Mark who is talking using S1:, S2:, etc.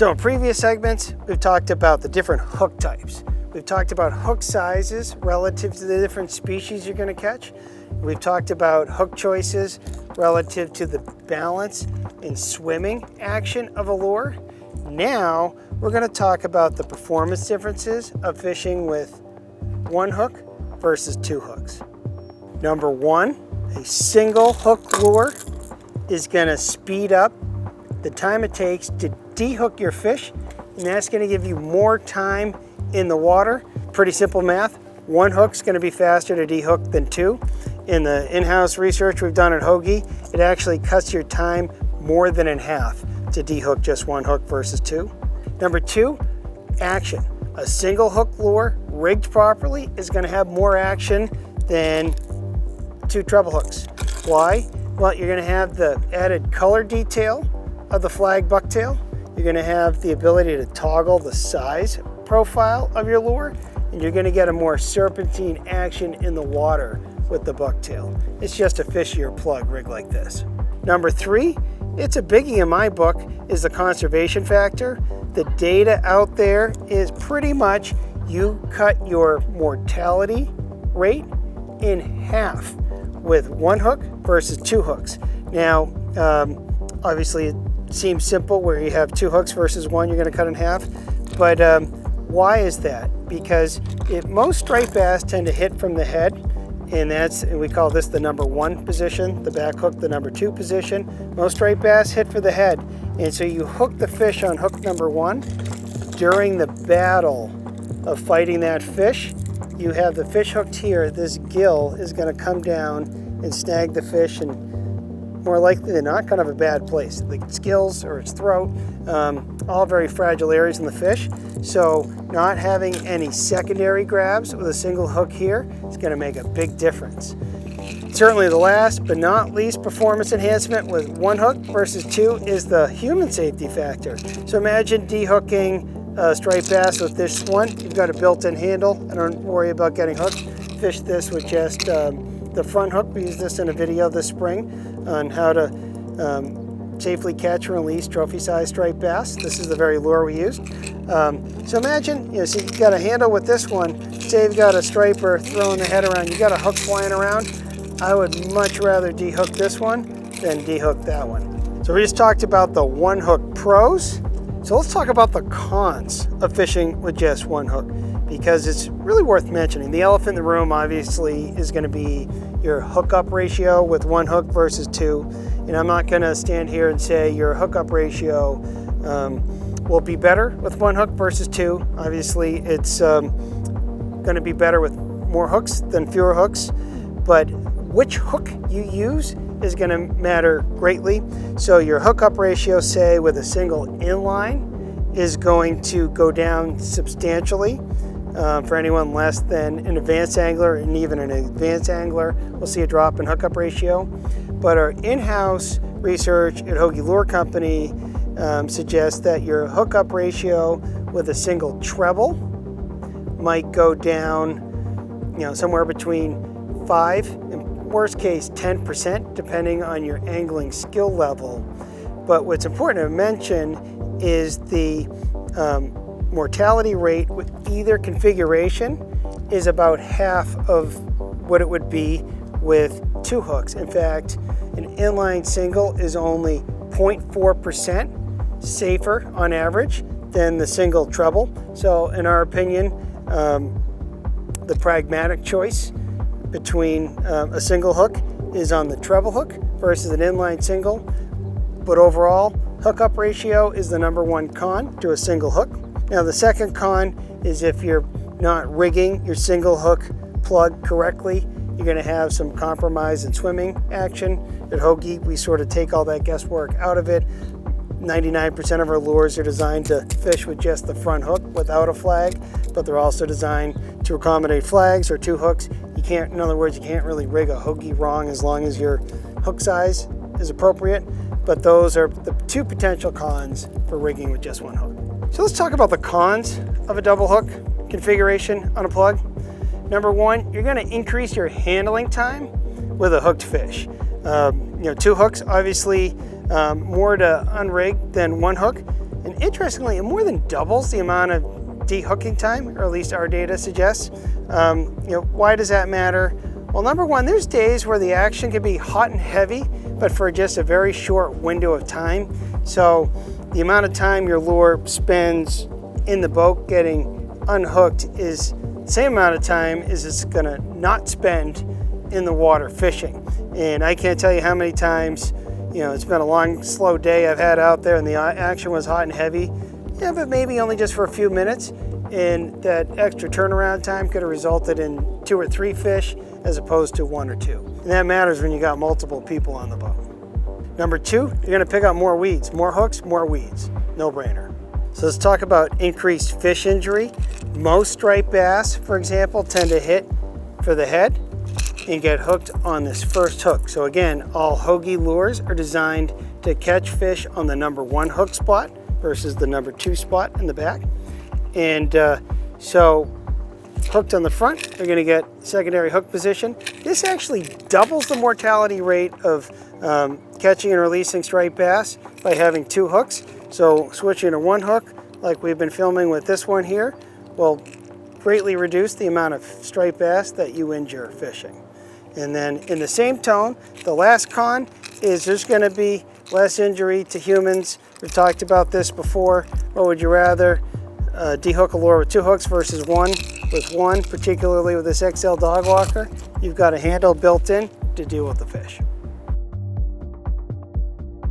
S1: So in previous segments, we've talked about the different hook types. We've talked about hook sizes relative to the different species you're going to catch. We've talked about hook choices relative to the balance and swimming action of a lure. Now we're going to talk about the performance differences of fishing with one hook versus two hooks. Number one, a single hook lure is going to speed up the time it takes to dehook your fish, and that's going to give you more time in the water. Pretty simple math. One hook's going to be faster to dehook than two. In the in-house research we've done at Hogy, it actually cuts your time more than in half to dehook just one hook versus two. Number two, action. A single hook lure rigged properly is going to have more action than two treble hooks. Why? Well, you're going to have the added color detail of the flag bucktail. You're going to have the ability to toggle the size profile of your lure, and you're going to get a more serpentine action in the water with the bucktail. It's just a fishier plug rig like this. Number three, it's a biggie in my book, is the conservation factor. The data out there is pretty much you cut your mortality rate in half with one hook versus two hooks. Now, obviously it seems simple where you have two hooks versus one, you're going to cut in half. But why is that? Because most striped bass tend to hit from the head, and we call this the number one position, the back hook the number two position. Most striped bass hit for the head, and so you hook the fish on hook number one. During the battle of fighting that fish, you have the fish hooked here. This gill is going to come down and snag the fish, and more likely than not, kind of a bad place. The gills or its throat, all very fragile areas in the fish. So not having any secondary grabs with a single hook here is going to make a big difference. Certainly the last but not least performance enhancement with one hook versus two is the human safety factor. So imagine dehooking a striped bass with this one. You've got a built-in handle. I don't worry about getting hooked. Fish this with just the front hook. We used this in a video this spring on how to safely catch and release trophy-sized striped bass. This is the very lure we used. So imagine, so you've got a handle with this one. Say you've got a striper throwing the head around. You've got a hook flying around. I would much rather dehook this one than dehook that one. So we just talked about the one hook pros. So let's talk about the cons of fishing with just one hook, because it's really worth mentioning. The elephant in the room obviously is going to be your hookup ratio with one hook versus two. And I'm not going to stand here and say your hookup ratio will be better with one hook versus two. Obviously, it's going to be better with more hooks than fewer hooks, but which hook you use is going to matter greatly. So your hookup ratio, say with a single inline, is going to go down substantially. For anyone less than an advanced angler, and even an advanced angler will see a drop in hookup ratio. But our in-house research at Hogy Lure Company suggests that your hookup ratio with a single treble might go down, somewhere between 5 and worst case 10%, depending on your angling skill level. But what's important to mention is the mortality rate with either configuration is about half of what it would be with two hooks. In fact, an inline single is only 0.4% safer on average than the single treble. So in our opinion, the pragmatic choice between a single hook is on the treble hook versus an inline single. But overall, hookup ratio is the number one con to a single hook. Now the second con is if you're not rigging your single hook plug correctly, you're going to have some compromise in swimming action. At Hogy, we sort of take all that guesswork out of it. 99% of our lures are designed to fish with just the front hook without a flag, but they're also designed to accommodate flags or two hooks. In other words, you can't really rig a Hogy wrong as long as your hook size is appropriate. But those are the two potential cons for rigging with just one hook. So let's talk about the cons of a double hook configuration on a plug. Number one, you're going to increase your handling time with a hooked fish. Two hooks, obviously more to unrig than one hook. And interestingly, it more than doubles the amount of dehooking time, or at least our data suggests. Why does that matter? Well, number one, there's days where the action can be hot and heavy, but for just a very short window of time. So the amount of time your lure spends in the boat getting unhooked is the same amount of time as it's gonna not spend in the water fishing. And I can't tell you how many times, it's been a long, slow day I've had out there and the action was hot and heavy. Yeah, but maybe only just for a few minutes. And that extra turnaround time could have resulted in 2 or 3 fish as opposed to 1 or 2. And that matters when you got multiple people on the boat. Number 2, you're gonna pick up more weeds. More hooks, more weeds. No brainer. So let's talk about increased fish injury. Most striped bass, for example, tend to hit for the head and get hooked on this first hook. So again, all Hogy lures are designed to catch fish on the number 1 hook spot versus the number 2 spot in the back. And so hooked on the front, they're gonna get secondary hook position. This actually doubles the mortality rate of catching and releasing striped bass by having 2 hooks. So switching to 1 hook, like we've been filming with this one here, will greatly reduce the amount of striped bass that you injure fishing. And then in the same tone, the last con is there's gonna be less injury to humans. We've talked about this before. What would you rather? Dehook a lure with 2 hooks versus 1 with 1, particularly with this XL dog walker. You've got a handle built in to deal with the fish.